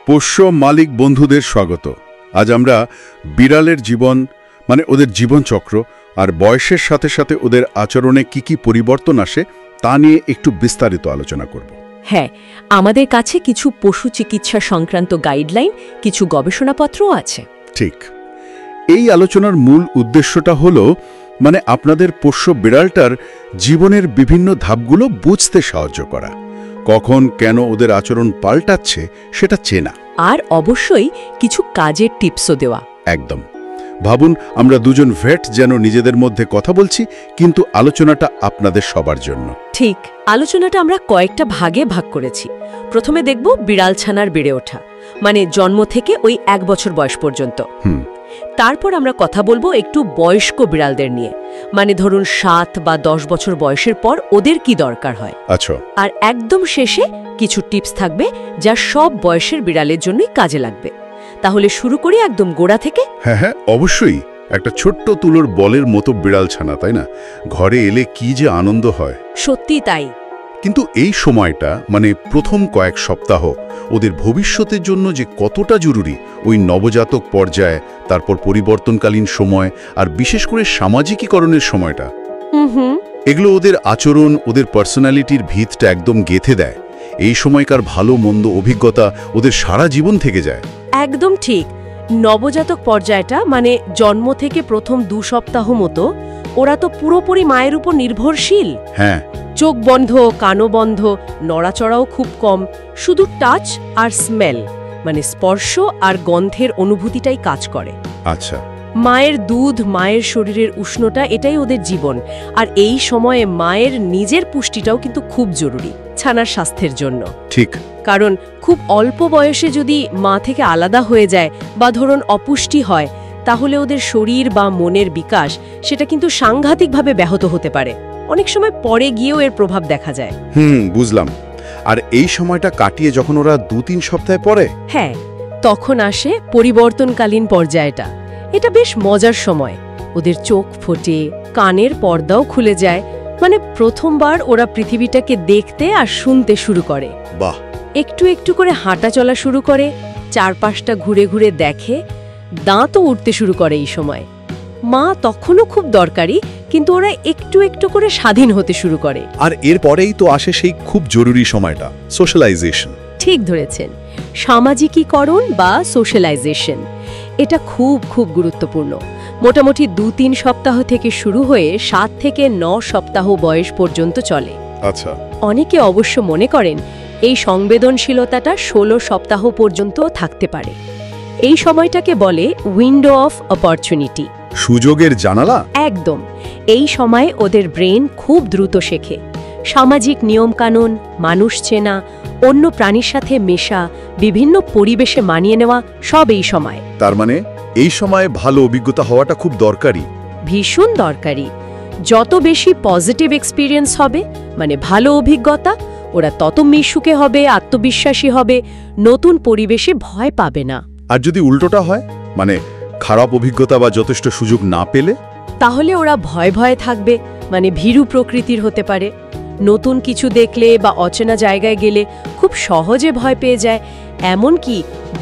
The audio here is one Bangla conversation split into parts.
পোষ্য মালিক বন্ধুদের স্বাগত। আজ আমরা বিড়ালের জীবন ওদের জীবনচক্র আর বয়সের সাথে সাথে ওদের আচরণে কি পরিবর্তন আসে তা নিয়ে একটু বিস্তারিত আলোচনা করব। হ্যাঁ, আমাদের কাছে কিছু পশু চিকিৎসা সংক্রান্ত গাইডলাইন, কিছু গবেষণাপত্রও আছে। ঠিক। এই আলোচনার মূল উদ্দেশ্যটা হলো আপনাদের পোষ্য বিড়ালটার জীবনের বিভিন্ন ধাপগুলো বুঝতে সাহায্য করা, কখন কেন ওদের আচরণ পাল্টাচ্ছে সেটা চেনা, আর অবশ্যই কিছু কাজের টিপসও দেওয়া। একদম। ভাবুন, আমরা দুজন ভেট যেন নিজেদের মধ্যে কথা বলছি, কিন্তু আলোচনাটা আপনাদের সবার জন্য। ঠিক। আলোচনাটা আমরা কয়েকটা ভাগে ভাগ করেছি। প্রথমে দেখব বিড়াল ছানার বেড়ে ওঠা, জন্ম থেকে ওই 1 বছর বয়স পর্যন্ত। তারপর আমরা কথা বলবো একটু বয়স্ক বিড়ালদের নিয়ে, ধরুন 7 বা 10 বছর বয়সের পর ওদের কি দরকার হয়। আচ্ছা। আর একদম শেষে কিছু টিপস থাকবে যা সব বয়সের বিড়ালের জন্যই কাজে লাগবে। তাহলে শুরু করি একদম গোড়া থেকে। হ্যাঁ, অবশ্যই। একটা ছোট্ট তুলোর বলের মতো বিড়াল ছানা, তাই না? ঘরে এলে কি যে আনন্দ হয়। সত্যি তাই। কিন্তু এই সময়টা প্রথম কয়েক সপ্তাহ ওদের ভবিষ্যতের জন্য যে কতটা জরুরি, ওই নবজাতক পর্যায়ে, তারপর পরিবর্তনকালীন সময়, আর বিশেষ করে সামাজিকীকরণের সময়টা, এগুলো ওদের আচরণ, ওদের পার্সোনালিটির ভিতটা একদম গেঁথে দেয়। এই সময়কার ভালো মন্দ অভিজ্ঞতা ওদের সারা জীবন থেকে যায়। একদম ঠিক। নবজাতক পর্যায়টা জন্ম থেকে প্রথম 2 সপ্তাহ মতো ওরা তো পুরোপুরি মায়ের উপর নির্ভরশীল। হ্যাঁ, চোখ বন্ধ, কানও বন্ধ, নড়াচড়াও খুব কম, শুধু টাচ আর স্মেল স্পর্শ আর গন্ধের অনুভূতিটাই কাজ করে। আচ্ছা। মায়ের দুধ, মায়ের শরীরের উষ্ণতা, এটাই ওদের জীবন। আর এই সময়ে মায়ের নিজের পুষ্টিটাও কিন্তু খুব জরুরি ছানার স্বাস্থ্যের জন্য। ঠিক। কারণ খুব অল্প বয়সে যদি মা থেকে আলাদা হয়ে যায় বা ধরুন অপুষ্টি হয়, তাহলে ওদের শরীর বা মনের বিকাশ সেটা কিন্তু সাংঘাতিকভাবে ব্যাহত হতে পারে। অনেক সময় পরে গিয়েও এর প্রভাব দেখা যায়। বুঝলাম। আর এই সময়টা কাটিয়ে যখন ওরা 2-3 সপ্তাহ পরে, হ্যাঁ, তখন আসে পরিবর্তনকালীন পর্যায়টা। এটা বেশ মজার সময়। ওদের চোখ ফোটে, কানের পর্দাও খুলে যায়, প্রথমবার ওরা পৃথিবীটাকে দেখতে আর শুনতে শুরু করে। বাহ। একটু একটু করে হাঁটা চলা শুরু করে, চারপাশটা ঘুরে ঘুরে দেখে, দাঁতও উঠতে শুরু করে। এই সময় মা তখনও খুব দরকারি, কিন্তু ওরা একটু একটু করে স্বাধীন হতে শুরু করে। আর এরপরেই তো আসে সেই খুব জরুরি সময়টা, সোশ্যালাইজেশন। ঠিক ধরেছেন, সামাজিকীকরণ বা সোশ্যালাইজেশন। এটা খুব খুব গুরুত্বপূর্ণ। মোটামুটি 2-3 সপ্তাহ থেকে শুরু হয়ে 7 থেকে 9 সপ্তাহ বয়স পর্যন্ত চলে। আচ্ছা। অনেকে অবশ্য মনে করেন এই সংবেদনশীলতাটা 16 সপ্তাহ পর্যন্ত থাকতে পারে। এই সময়টাকে বলে উইন্ডো অফ অপরচুনিটি, সুযোগের জানালা। একদম। এই সময়ে ওদের ব্রেন খুব দ্রুত শেখে। সামাজিক নিয়মকানুন, মানুষ চেনা, অন্য প্রাণীর সাথে মেশা, বিভিন্ন পরিবেশে মানিয়ে নেওয়া, সব এই সময়। তার এই সময়ে ভালো অভিজ্ঞতা হওয়াটা খুব দরকারি। ভীষণ দরকারি। যত বেশি পজিটিভ এক্সপিরিয়েন্স হবে, ভালো অভিজ্ঞতা, ওরা তত মিশুকে হবে, আত্মবিশ্বাসী হবে, নতুন পরিবেশে ভয় পাবে না। আর যদি উল্টোটা হয়, খারাপ অভিজ্ঞতা বা যথেষ্ট সুযোগ না পেলে, তাহলে ওরা ভয় ভয়ে থাকবে, ভীরু প্রকৃতির হতে পারে। নতুন কিছু দেখলে বা অচেনা জায়গায় গেলে খুব সহজে ভয় পেয়ে যায়। এমনকি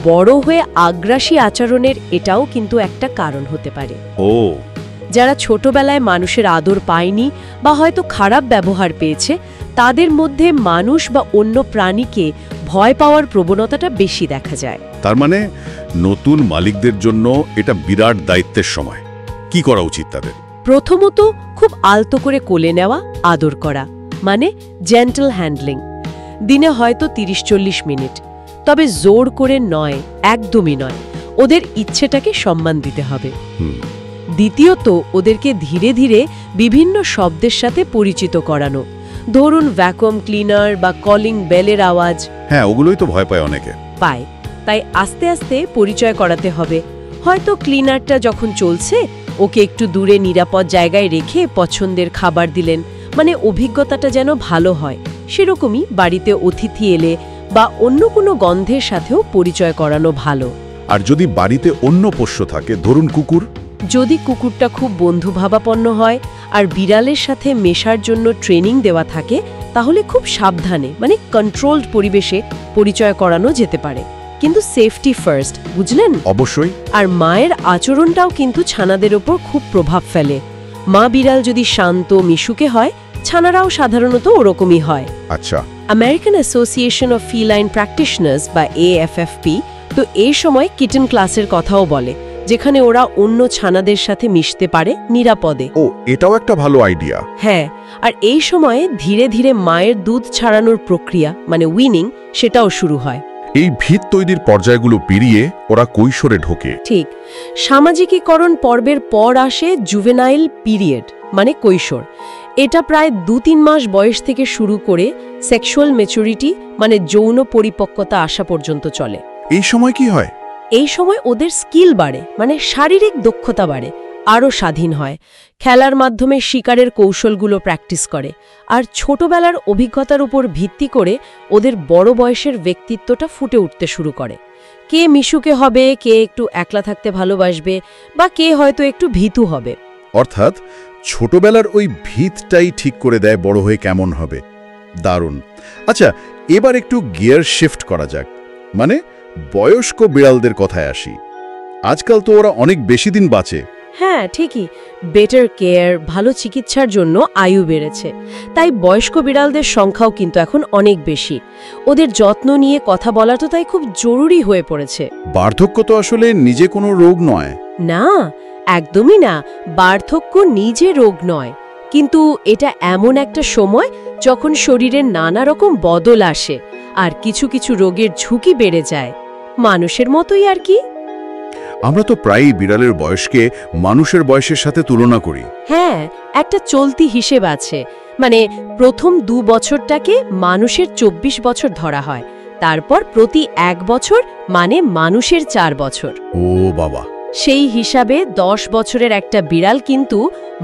বড় হয়ে আগ্রাসী আচরণের এটাও কিন্তু একটা কারণ হতে পারে। যারা ছোটবেলায় মানুষের আদর পায়নি বা হয়তো খারাপ ব্যবহার পেয়েছে, তাদের মধ্যে মানুষ বা অন্য প্রাণীকে ভয় পাওয়ার প্রবণতাটা বেশি দেখা যায়। তার নতুন মালিকদের জন্য এটা বিরাট দায়িত্বের সময়। কি করা উচিত তাদের? প্রথমত খুব আলতো করে কোলে নেওয়া, আদর করা, জেন্টল হ্যান্ডলিং। দিনে হয়তো 30-40 মিনিট, তবে জোর করে নয়, একদমই নয়। ওদের ইচ্ছেটাকে সম্মান দিতে হবে। দ্বিতীয়ত ওদেরকে ধীরে ধীরে বিভিন্ন শব্দের সাথে পরিচিত করানো। ধরুন ভ্যাকুয়াম ক্লিনার বা কলিং বেলের আওয়াজ। হ্যাঁ, ওগুলোই তো ভয় পায় অনেকে। পায়, তাই আস্তে আস্তে পরিচয় করাতে হবে। হয়তো ক্লিনারটা যখন চলছে, ওকে একটু দূরে নিরাপদ জায়গায় রেখে পছন্দের খাবার দিলেন, অভিজ্ঞতাটা যেন ভালো হয়। সেরকমই বাড়িতে অতিথি এলে বা অন্য কোনো গন্ধের সাথেও পরিচয় করানো ভালো। আর যদি বাড়িতে অন্য পোষ্য থাকে, ধরুন কুকুর, যদি কুকুরটা খুব বন্ধুভাবাপন্ন হয় আর বিড়ালের সাথে মেশার জন্য ট্রেনিং দেওয়া থাকে, তাহলে খুব সাবধানে কন্ট্রোলড পরিবেশে পরিচয় করানো যেতে পারে। কিন্তু সেফটি ফার্স্ট, বুঝলেন? অবশ্যই। আর মায়ের আচরণটাও কিন্তু ছানাদের ওপর খুব প্রভাব ফেলে। মা বিড়াল যদি শান্ত মিশুকে হয়, ছানারাও সাধারণত ওরকমই হয়। আচ্ছা। American association of feline practitioners বা AFFP তো এই সময় কিটেন ক্লাসের কথাও বলে, যেখানে ওরা অন্য ছানাদের সাথে মিশতে পারে নিরাপদে। ও, এটাও একটা ভালো আইডিয়া। হ্যাঁ, আর এই সময়ে ধীরে ধীরে মায়ের দুধ ছাড়ানোর প্রক্রিয়া মানে উইনিং সেটাও শুরু হয়। এই ভিত তৈরির পর্যায়গুলো পেরিয়ে ওরা কৈশোরে ঢোকে। ঠিক। সামাজিকীকরণ পর্বের পর আসে জুভেনাইল পিরিয়ড মানে কৈশোর। এটা প্রায় 2-3 মাস বয়স থেকে শুরু করে সেক্সুয়াল ম্যাচুরিটি মানে যৌন পরিপক্কতা আসা পর্যন্ত চলে। এই সময় কি হয়? এই সময় ওদের স্কিল বাড়ে, মানে শারীরিক দক্ষতা বাড়ে, আরও স্বাধীন হয়, খেলার মাধ্যমে শিকারের কৌশলগুলো প্র্যাকটিস করে, আর ছোটবেলার অভিজ্ঞতার উপর ভিত্তি করে ওদের বড় বয়সের ব্যক্তিত্বটা ফুটে উঠতে শুরু করে। কে মিশুকে হবে, কে একটু একলা থাকতে ভালোবাসবে, বা কে হয়তো একটু ভীতু হবে। অর্থাৎ ছোটবেলার ওই ভিতটাই ঠিক করে দেয় বড় হয়ে কেমন হবে। দারুণ। আচ্ছা, এবার একটু গিয়ার শিফট করা যাক, মানে বয়স্ক বিড়ালদের কথায় আসি। আজকাল তো ওরা অনেক বেশি দিন বাঁচে। হ্যাঁ, ঠিকই। বেটার কেয়ার, ভালো চিকিৎসার জন্য আয়ু বেড়েছে, তাই বয়স্ক বিড়ালদের সংখ্যাও কিন্তু এখন অনেক বেশি। ওদের যত্ন নিয়ে কথা বলা তো তাই খুব জরুরি হয়ে পড়েছে। বার্ধক্য তো আসলে নিজে কোনো রোগ নয়। না, একদমই না। বার্ধক্য নিজে রোগ নয়, কিন্তু এটা এমন একটা সময় যখন শরীরে নানা রকম বদল আসে আর কিছু কিছু রোগের ঝুঁকি বেড়ে যায়, মানুষের মতোই আর কি। আমরা তো প্রায়ই বিড়ালের বয়সকে মানুষের বয়সের সাথে তুলনা করি। হ্যাঁ, একটা চলতি হিসেব আছে, মানে প্রথম 2 বছরটাকে মানুষের 24 বছর ধরা হয়, তারপর প্রতি 1 বছর মানে মানুষের 4 বছর। ও বাবা। সেই হিসাবে 10 বছরের একটা বিড়াল কিন্তু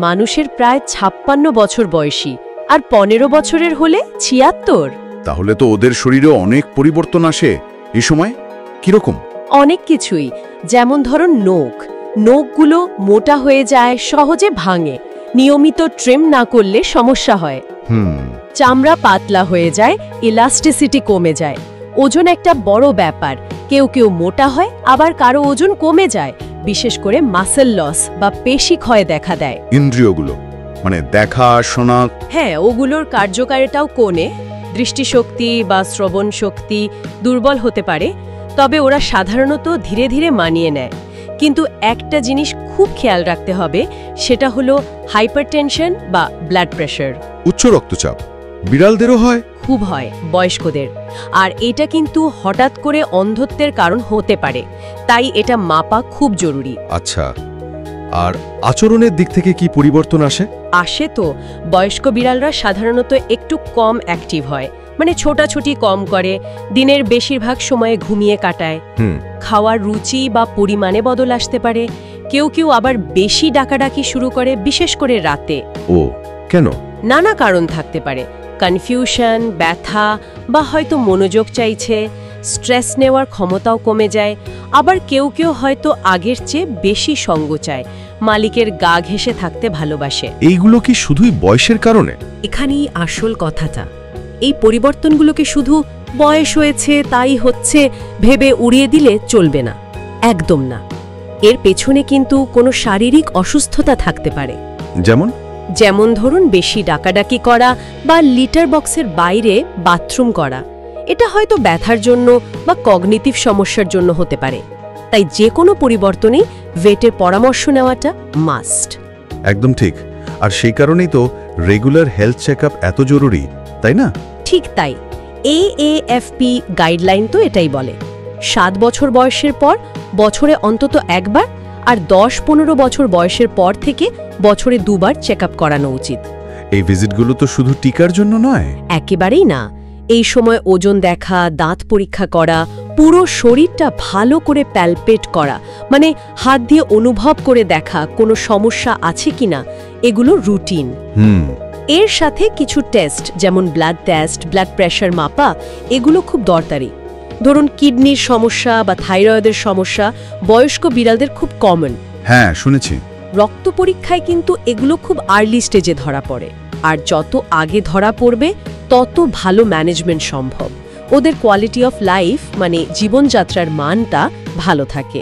মানুষের প্রায় 56 বছর বয়সী, আর 15 বছরের হলে 76। তাহলে তো ওদের শরীরে অনেক পরিবর্তন আসে এই সময়। কিরকম? অনেক কিছুই, যেমন ধরুন নখগুলো মোটা হয়ে যায়, সহজে ভাঙে, নিয়মিত ট্রিম না করলে সমস্যা হয়। চামড়া পাতলা হয়ে যায়, ইলাস্টিসিটি কমে যায়। ওজন একটা বড় ব্যাপার, কেউ কেউ মোটা হয়, আবার কারো ওজন কমে যায়, বিশেষ করে মাসেল লস বা পেশি ক্ষয় দেখা দেয়। ইন্দ্রিয়গুলো মানে দেখা, শোনা, হ্যাঁ, ওগুলোর কার্যকারিতাও কমে, দৃষ্টিশক্তি বা শ্রবণ শক্তি দুর্বল হতে পারে, তবে ওরা সাধারণত ধীরে ধীরে মানিয়ে নেয়। কিন্তু একটা জিনিস খুব খেয়াল রাখতে হবে, সেটা হলো হাইপারটেনশন বা ব্লাড প্রেশার। উচ্চ রক্তচাপ বিড়ালদেরও হয়? খুব হয় বয়স্কদের, আর এটা কিন্তু হঠাৎ করে অন্ধত্বের কারণ হতে পারে, তাই এটা মাপা খুব জরুরি। আচ্ছা, আর আচরণের দিক থেকে কি পরিবর্তন আসে তো বয়স্ক বিড়ালরা সাধারণত একটু কম অ্যাক্টিভ হয়, মানে ছোটাছুটি কম করে, দিনের বেশিরভাগ সময়ে ঘুমিয়ে কাটায়। খাওয়ার রুচি বা পরিমাণে বদল আসতে পারে, কেউ কেউ আবার বেশি ডাকাডাকি শুরু করে, বিশেষ করে রাতে। ও কেন? নানা কারণ থাকতে পারে, কনফিউশন, ব্যথা, বা হয়তো মনোযোগ চাইছে, স্ট্রেস নেওয়ার ক্ষমতাও কমে যায়, আবার কেউ কেউ হয়তো আগের চেয়ে বেশি সঙ্গ চায়, মালিকের গা ঘেঁষে থাকতে ভালোবাসে। এইগুলো কি শুধুই বয়সের কারণে? এখানেই আসল কথাটা। এই পরিবর্তনগুলোকে শুধু বয়স হয়েছে তাই হচ্ছে ভেবে উড়িয়ে দিলে চলবে না, একদম না। এর পেছনে কিন্তু কোনো শারীরিক অসুস্থতা থাকতে পারে। যেমন ধরুন বেশি ডাকাডাকি করা বা লিটার বক্সের বাইরে বাথরুম করা, এটা হয়তো ব্যথার জন্য বা কগনিটিভ সমস্যার জন্য হতে পারে। তাই যে কোনো পরিবর্তনেই ভেটের পরামর্শ নেওয়াটা মাস্ট। একদম ঠিক। আর সেই কারণেই তো রেগুলার হেলথ চেকআপ এত জরুরি, তাই না? ঠিক তাই। AAFP গাইডলাইন তো এটাই বলে, 7 বছর বয়সের পর বছরে অন্তত একবার, আর 10-15 বছর বয়সের পর থেকে বছরে 2 বার চেকআপ করানো উচিত। এই ভিজিটগুলো তো শুধু টিকার জন্য নয়। একেবারেই না। এই সময় ওজন দেখা, দাঁত পরীক্ষা করা, পুরো শরীরটা ভালো করে প্যালপেট করা, মানে হাত দিয়ে অনুভব করে দেখা কোনো সমস্যা আছে কিনা, এগুলো রুটিন। এর সাথে কিছু টেস্ট, যেমন ব্লাড টেস্ট, ব্লাড প্রেশার মাপা, এগুলো খুব দরকারি। ধরুন কিডনির সমস্যা বা থাইরয়েডের সমস্যা বয়স্ক বিড়ালদের খুব কমন। হ্যাঁ, শুনেছি। রক্ত পরীক্ষায় কিন্তু এগুলো খুব আর্লি স্টেজে ধরা পড়ে, আর যত আগে ধরা পড়বে তত ভালো ম্যানেজমেন্ট সম্ভব। ওদের কোয়ালিটি অফ লাইফ মানে জীবনযাত্রার মানটা ভালো থাকে।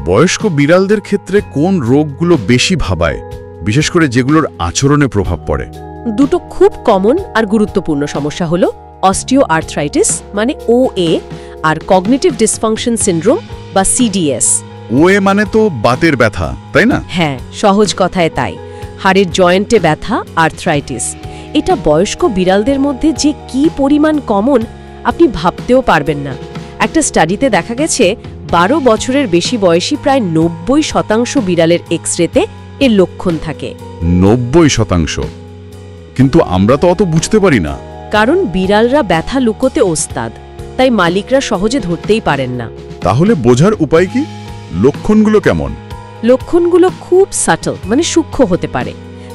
বয়স্ক বিড়ালদের ক্ষেত্রে কোন রোগগুলো বেশি ভাবায়, বিশেষ করে যেগুলোর আচরণে প্রভাব পড়ে? দুটো খুব কমন আর গুরুত্বপূর্ণ সমস্যা হলো অস্টিও আর্থ্রাইটিস মানে ওএ আর কগনিটিভ ডিসফাংশন সিনড্রোম বা সিডিএস। ওএ মানে তো বাতের ব্যথা, তাই না? হ্যাঁ, সহজ কথায় তাই। হাড়ের জয়েন্টে ব্যথা, আর্থ্রাইটিস। এটা বয়স্ক বিড়ালদের মধ্যে যে কি পরিমাণ কমন আপনি ভাবতেও পারবেন না। একটা স্টাডিতে দেখা গেছে 12 বছরের বেশি বয়সী প্রায় 90% বিড়ালের এক্সরেতে এর লক্ষণ থাকে। 90%? কিন্তু আমরা তো অত বুঝতে পারি না। কারণ বিড়ালরা ব্যথা লুকোতে ওস্তাদ, তাই মালিকরা সহজে ধরতেই পারেন না। তাহলে বোঝার উপায় কি? লক্ষণগুলো কেমন? লক্ষণগুলো খুব সাটল মানে সূক্ষ্ম হতে পারে।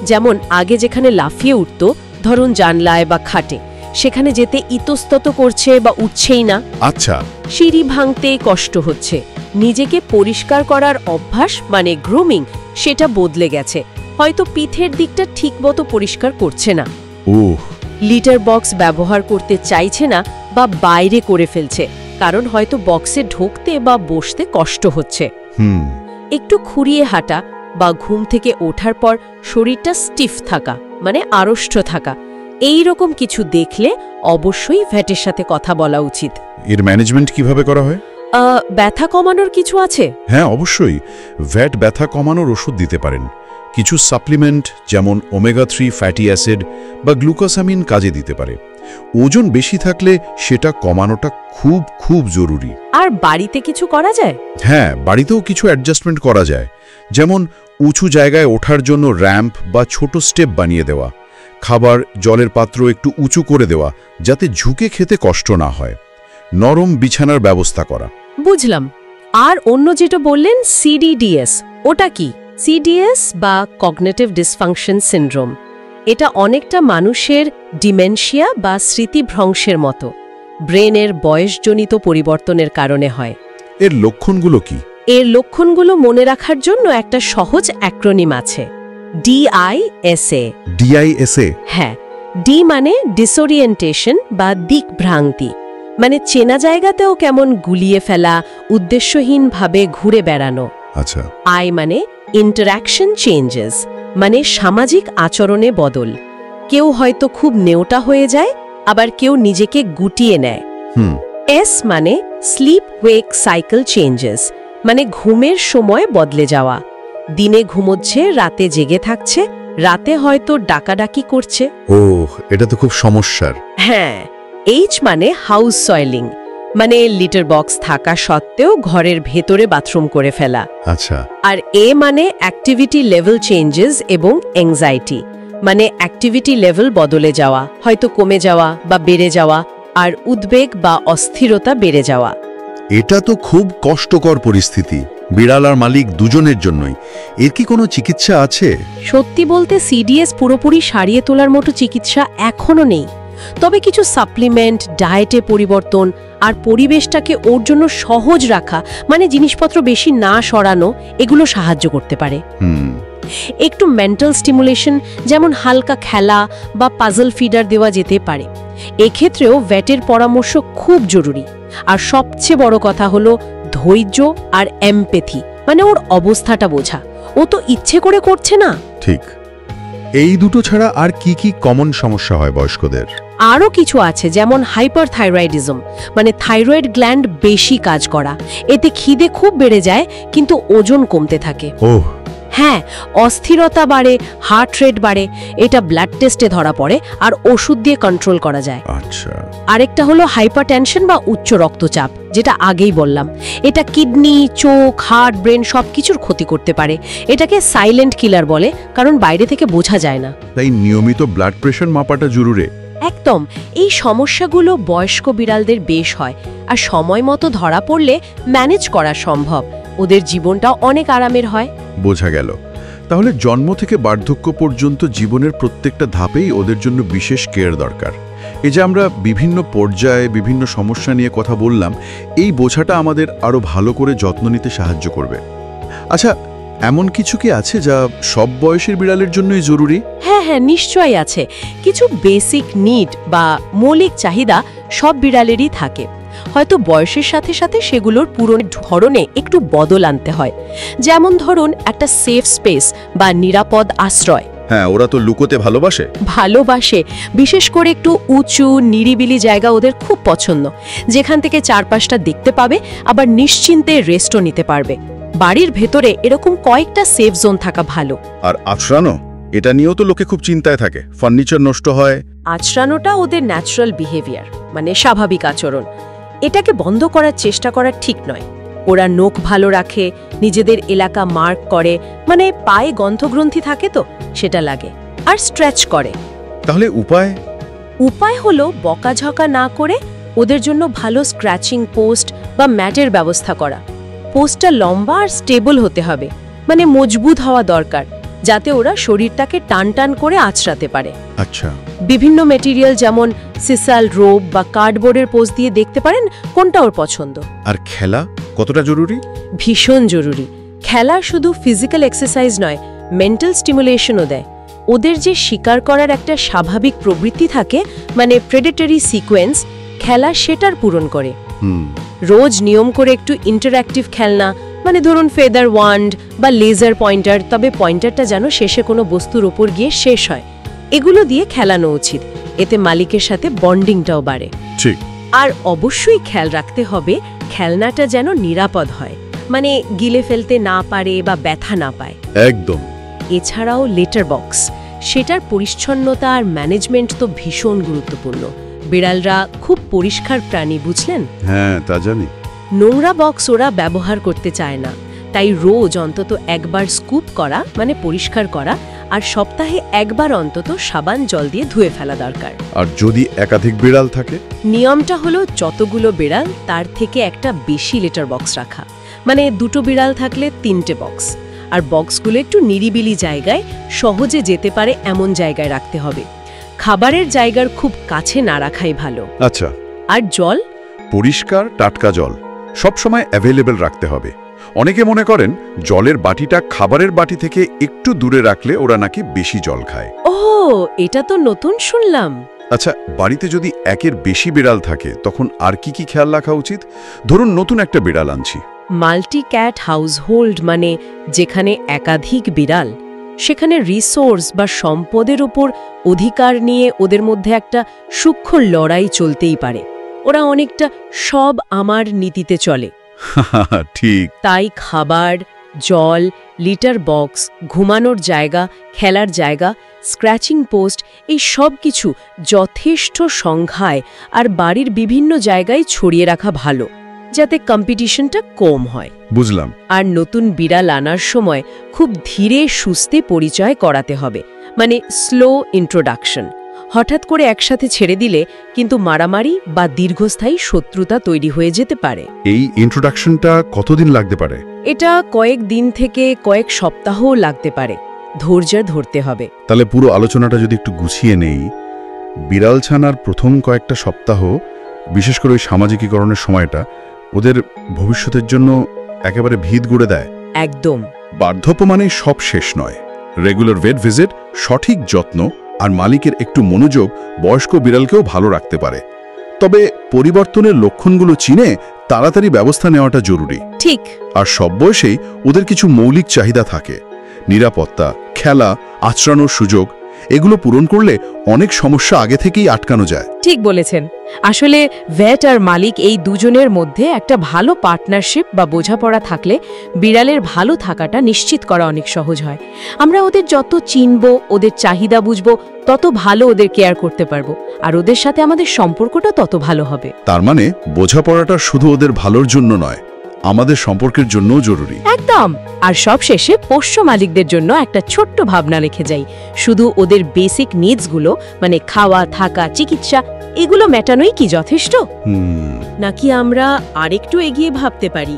যেমন আগে যেখানে লাফিয়ে উঠত, ধরুন জানলায় বা খাটে, সেখানে যেতে ইতস্তত করছে বা উঠছেই না। আচ্ছা। সিঁড়ি ভাঙতে কষ্ট হচ্ছে, নিজেকে পরিষ্কার করার অভ্যাস মানে গ্রুমিং সেটা বদলে গেছে, হয়তো পিঠের দিকটা ঠিকমতো পরিষ্কার করছে না। লিটার বক্স ব্যবহার করতে চাইছে না বা বাইরে করে ফেলছে, কারণ হয়তো বক্সে ঢুকতে বা বসতে কষ্ট হচ্ছে। একটু খুঁড়িয়ে হাঁটা বা ঘুম থেকে ওঠার পর শরীরটা স্টিফ থাকা মানে আড়ষ্ট থাকা, এই রকম কিছু দেখলে অবশ্যই ভ্যাটের সাথে কথা বলা উচিত। এর ম্যানেজমেন্ট কিভাবে করা হয়? ব্যথা কমানোর কিছু আছে? হ্যাঁ, অবশ্যই। ভ্যাট ব্যথা কমানোর ওষুধ দিতে পারেন। কিছু সাপ্লিমেন্ট যেমন ওমেগা 3 ফ্যাটি অ্যাসিড বা গ্লুকোসামিন কাজে দিতে পারে। ওজন বেশি থাকলে সেটা কমানোটা খুব খুব জরুরি। আর বাড়িতে কিছু করা যায়? হ্যাঁ, বাড়িতেও কিছু অ্যাডজাস্টমেন্ট করা যায়, যেমন উঁচু জায়গায় ওঠার জন্য র্যাম্প বা ছোট স্টেপ বানিয়ে দেওয়া, খাবার জলের পাত্র একটু উঁচু করে দেওয়া যাতে ঝুঁকে খেতে কষ্ট না হয়, নরম বিছানার ব্যবস্থা করা। বুঝলাম। আর অন্য যেটা বললেন সিডিডিএস, ওটা কি? সিডিএস বা কগনিটিভ ডিসফাংশন সিনড্রোম, এটা অনেকটা মানুষের ডিমেনশিয়া বা স্মৃতিভ্রংশের মতো, ব্রেনের বয়সজনিত পরিবর্তনের কারণে হয়। এর লক্ষণগুলো কি? এর লক্ষণগুলো মনে রাখার জন্য একটা সহজ অ্যাক্রোনিম আছে, ডিআইএসএ। ডিআইএসএ? হ্যাঁ, ডি মানে ডিসওরিয়েন্টেশন বা দিকভ্রান্তি, মানে চেনা জায়গাতেও কেমন গুলিয়ে ফেলা, উদ্দেশ্যহীনভাবে ঘুরে বেড়ানো। আচ্ছা। আই মানে ইন্টারঅ্যাকশন চেঞ্জেস, মানে সামাজিক আচরণে বদল। কেউ হয়তো খুব নেওটা হয়ে যায়, আবার কেউ নিজেকে গুটিয়ে নেয়। এস মানে স্লিপ ওয়েক সাইকেল চেঞ্জেস, মানে ঘুমের সময় বদলে যাওয়া। দিনে ঘুমোচ্ছে, রাতে জেগে থাকছে, রাতে হয়তো ডাকাডাকি করছে। এটা তো খুব সমস্যার। হ্যাঁ। এইচ মানে হাউস সয়েলিং, মানে লিটার বক্স থাকা সত্ত্বেও ঘরের ভেতরে বাথরুম করে ফেলা। আচ্ছা। আর এ মানে অ্যাক্টিভিটি লেভেল চেঞ্জেস এবং অ্যাংজাইটি, মানে অ্যাক্টিভিটি লেভেল বদলে যাওয়া, হয়তো কমে যাওয়া বা বেড়ে যাওয়া, আর উদ্বেগ বা অস্থিরতা বেড়ে যাওয়া। এটা তো খুব কষ্টকর পরিস্থিতি, বিড়াল আর মালিক দুজনের জন্যই। এর কি কোনো চিকিৎসা আছে? সত্যি বলতে সিডিএস পুরোপুরি সারিয়ে তোলার মতো চিকিৎসা এখনো নেই, তবে কিছু সাপ্লিমেন্ট, ডায়েটে পরিবর্তন আর পরিবেশটাকে ওর জন্য সহজ রাখা, মানে জিনিসপত্র বেশি না সরানো, এগুলো সাহায্য করতে পারে। একটু মেন্টাল স্টিমুলেশন যেমন হালকা খেলা বা পাজল ফিডার দেওয়া যেতে পারে। এক্ষেত্রেও ভ্যাটের পরামর্শ খুব জরুরি। আর সবচেয়ে বড় কথা হলো ধৈর্য আর এমপ্যাথি, মানে ওর অবস্থাটা বোঝা। ও তো ইচ্ছে করে করছে না। ঠিক। এই দুটো ছাড়া আর কি কি কমন সমস্যা হয় বয়স্কদের? আরও কিছু আছে, যেমন হাইপারথাইরয়েডিজম, মানে থাইরয়েড গ্ল্যান্ড বেশি কাজ করা। এতে খিদে খুব বেড়ে যায় কিন্তু ওজন কমতে থাকে। হ্যাঁ, অস্থিরতা বাড়ে, হার্ট রেট বাড়ে। এটা ব্লাড টেস্টে ধরা পড়ে আর ওষুধ দিয়ে কন্ট্রোল করা যায়। আচ্ছা। আরেকটা হলো হাইপারটেনশন বা উচ্চ রক্তচাপ, যেটা আগেই বললাম। এটা কিডনি, চোখ, হার্ট, ব্রেন সবকিছুর ক্ষতি করতে পারে। এটাকে সাইলেন্ট কিলার বলে, কারণ বাইরে থেকে বোঝা যায় না। তাই নিয়মিত ব্লাড প্রেশার মাপাটা জরুরি। একদম। এই সমস্যাগুলো বয়স্ক বিড়ালদের বেশ হয়, আর সময় মতো ধরা পড়লে ম্যানেজ করা সম্ভব। ওদের জীবনটা অনেক আরামের হয়। বোঝা গেল। তাহলে জন্ম থেকে বার্ধক্য পর্যন্ত জীবনের প্রত্যেকটা ধাপেই ওদের জন্য বিশেষ কেয়ার দরকার। এই যে আমরা বিভিন্ন পর্যায়ে বিভিন্ন সমস্যা নিয়ে কথা বললাম, এই বোঝাটা আমাদের আরও ভালো করে যত্ন নিতে সাহায্য করবে। আচ্ছা, এমন কিছু কি আছে যা সব বয়সের বিড়ালের জন্যই জরুরি? হ্যাঁ, নিশ্চয়ই আছে। কিছু বেসিক নিড বা মৌলিক চাহিদা সব বিড়ালেরই থাকে। হয়তো বয়সের সাথে সাথে সেগুলোর পুরো ধরনে একটু বদল আনতে হয়। যেমন ধরুন একটা সেফ স্পেস বা নিরাপদ আশ্রয়। হ্যাঁ, ওরা তো লুকোতে ভালোবাসে। বিশেষ করে একটু উঁচু নিরিবিলি জায়গা ওদের খুব পছন্দ, যেখান থেকে চারপাশটা দেখতে পাবে, আবার নিশ্চিন্তে রেস্টও নিতে পারবে। বাড়ির ভেতরে এরকম কয়েকটা সেফ জোন থাকা ভালো। আর আছড়ানো, এটা নিয়েও তো লোকে খুব চিন্তায় থাকে, ফার্নিচার নষ্ট হয়। আচরানোটা ওদের ন্যাচারাল বিহেভিয়ার, মানে স্বাভাবিক আচরণ। এটাকে বন্ধ করার চেষ্টা করা ঠিক নয়। ওরা নখ ভালো রাখে, নিজেদের এলাকা মার্ক করে, মানে পায়ে গন্ধগ্রন্থি থাকে তো সেটা লাগে, আর স্ট্রেচ করে। তাহলে উপায় হলো বকাঝকা না করে ওদের জন্য ভালো স্ক্র্যাচিং পোস্ট বা ম্যাটের ব্যবস্থা করা। পোস্টটা লম্বা আর স্টেবল হতে হবে, মানে মজবুত হওয়া দরকার, যাতে ওরা শরীরটাকে টান টান করে আঁচড়াতে পারে। আচ্ছা, বিভিন্ন মেটেরিয়াল যেমন সিসাল রোপ বা কার্ডবোর্ডের পোস্ট দিয়ে দেখতে পারেন কোনটা ওর পছন্দ। আর খেলা কতটা জরুরি? ভীষণ জরুরি। খেলা শুধু ফিজিক্যাল এক্সারসাইজ নয়, মেন্টাল স্টিমুলেশনও দেয়। ওদের যে শিকার করার একটা স্বাভাবিক প্রবৃত্তি থাকে, মানে প্রেডেটরি সিকোয়েন্স, খেলা সেটার পূরণ করে। রোজ নিয়ম করে একটু ইন্টারঅ্যাক্টিভ খেলনা, মানে ধরুন ফেদার ওয়ান্ড বা লেজার পয়েন্টার, তবে পয়েন্টারটা যেন শেষে কোনো বস্তুর ওপর গিয়ে শেষ হয়, এগুলো দিয়ে খেলানো উচিত। এতে মালিকের সাথে বন্ডিংটাও বাড়ে। ঠিক। আর অবশ্যই খেয়াল রাখতে হবে খেলনাটা যেন নিরাপদ হয়, মানে গিলে ফেলতে না পারে বা ব্যথা না পায়। একদম। এছাড়াও লেটার বক্স, সেটার পরিচ্ছন্নতা আর ম্যানেজমেন্ট তো ভীষণ গুরুত্বপূর্ণ। বিড়ালরা খুব পরিষ্কার প্রাণী, বুঝলেন? হ্যাঁ, তা জানি। নোংরা বক্স ওরা ব্যবহার করতে চায় না, তাই রোজ অন্তত একবার স্কুপ করা, মানে পরিষ্কার করা, আর সপ্তাহে একবার অন্তত সাবান জল দিয়ে ধুয়ে ফেলা দরকার। আর যদি একাধিক বিড়াল থাকে? নিয়মটা হলো যতগুলো বিড়াল তার থেকে একটা বেশি লেটার বক্স রাখা, মানে 2টো বিড়াল থাকলে 3টে বক্স। আর বক্সগুলো একটু নিরিবিলি জায়গায়, সহজে যেতে পারে এমন জায়গায় রাখতে হবে। খাবারের জায়গার খুব কাছে না রাখাই ভালো। আচ্ছা। আর জল? পরিষ্কার টাটকা জল সবসময় অ্যাভেলেবল রাখতে হবে। অনেকে মনে করেন জলের বাটিটা খাবারের বাটি থেকে একটু দূরে রাখলে ওরা নাকি বেশি জল খায়। ও, এটা তো নতুন শুনলাম। আচ্ছা, বাড়িতে যদি একের বেশি বিড়াল থাকে তখন আর কি কি খেয়াল রাখা উচিত? ধরুন নতুন একটা বিড়াল আনছি। মাল্টি ক্যাট হাউসহোল্ড, মানে যেখানে একাধিক বিড়াল, সেখানে রিসোর্স বা সম্পদের উপর অধিকার নিয়ে ওদের মধ্যে একটা সূক্ষ্ম লড়াই চলতেই পারে। ওরা অনেকটা সব আমার নীতিতে চলে। ঠিক। তাই খাবার, জল, লিটার বক্স, ঘুমানোর জায়গা, খেলার জায়গা, স্ক্র্যাচিং পোস্ট, এই সব কিছু যথেষ্ট সংখ্যায় আর বাড়ির বিভিন্ন জায়গায় ছড়িয়ে রাখা ভালো, যাতে কম্পিটিশনটা কম হয়। বুঝলাম। আর নতুন বিড়াল আনার সময় খুব ধীরে সুস্থে পরিচয় করাতে হবে, মানে স্লো ইন্ট্রোডাকশন। হঠাৎ করে একসাথে ছেড়ে দিলে কিন্তু মারামারি বা দীর্ঘস্থায়ী শত্রুতা তৈরি হয়ে যেতে পারে। এই ইন্ট্রোডাকশনটা কতদিন লাগতে পারে? এটা কয়েক দিন থেকে কয়েক সপ্তাহও লাগতে পারে। ধৈর্য ধরতে হবে। তাহলে পুরো আলোচনাটা যদি একটু গুছিয়ে নেই, বিড়াল ছানার প্রথম কয়েকটা সপ্তাহ, বিশেষ করে ওই সামাজিকীকরণের সময়টা, ওদের ভবিষ্যতের জন্য একেবারে ভিত গড়ে দেয়। একদম। বার্ধক্য মানেই সব শেষ নয়। রেগুলার ভেট ভিজিট, সঠিক যত্ন আর মালিকের একটু মনোযোগ বয়স্ক বিড়ালকেও ভালো রাখতে পারে। তবে পরিবর্তনের লক্ষণগুলো চিনে তাড়াতাড়ি ব্যবস্থা নেওয়াটা জরুরি। ঠিক। আর সব বয়সেই ওদের কিছু মৌলিক চাহিদা থাকে, নিরাপত্তা, খেলা, আচরানোর সুযোগ, এগুলো পূরণ করলে অনেক সমস্যা আগে থেকেই আটকানো যায়। ঠিক বলেছেন। আসলে ভেট আর মালিক এই দুজনের মধ্যে একটা ভালো পার্টনারশিপ বা বোঝাপড়া থাকলে বিড়ালের ভালো থাকাটা নিশ্চিত করা অনেক সহজ হয়। আমরা ওদের যত চিনব, ওদের চাহিদা বুঝব, তত ভালো ওদের কেয়ার করতে পারবো, আর ওদের সাথে আমাদের সম্পর্কটা তত ভালো হবে। তার মানে বোঝাপড়াটা শুধু ওদের ভালোর জন্য নয়, আমাদের সম্পর্কের জন্যও জরুরি। একদম। আর সব শেষে পোষ্য মালিকদের জন্য একটা ছোট্ট ভাবনা রেখে যাই, শুধু ওদের বেসিক নিডসগুলো, মানে খাওয়া, থাকা, চিকিৎসা, এগুলো মেটানোই কি যথেষ্ট? নাকি আমরা আরেকটু এগিয়ে ভাবতে পারি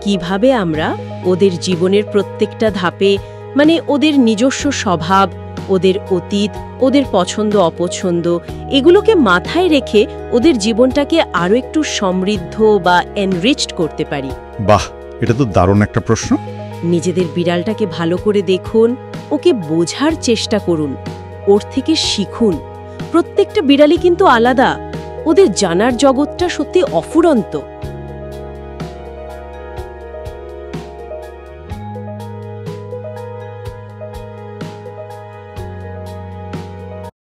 কিভাবে আমরা ওদের জীবনের প্রত্যেকটা ধাপে, মানে ওদের নিজস্ব স্বভাব, ওদের অতীত, ওদের পছন্দ অপছন্দ, এগুলোকে মাথায় রেখে ওদের জীবনটাকে আরো একটু সমৃদ্ধ বা এনরিচড করতে পারি? বাহ, এটা তো দারুণ একটা প্রশ্ন। নিজেদের বিড়ালটাকে ভালো করে দেখুন, ওকে বোঝার চেষ্টা করুন, ওর থেকে শিখুন। প্রত্যেকটা বিড়ালই কিন্তু আলাদা, ওদের জানার জগৎটা সত্যি অফুরন্ত।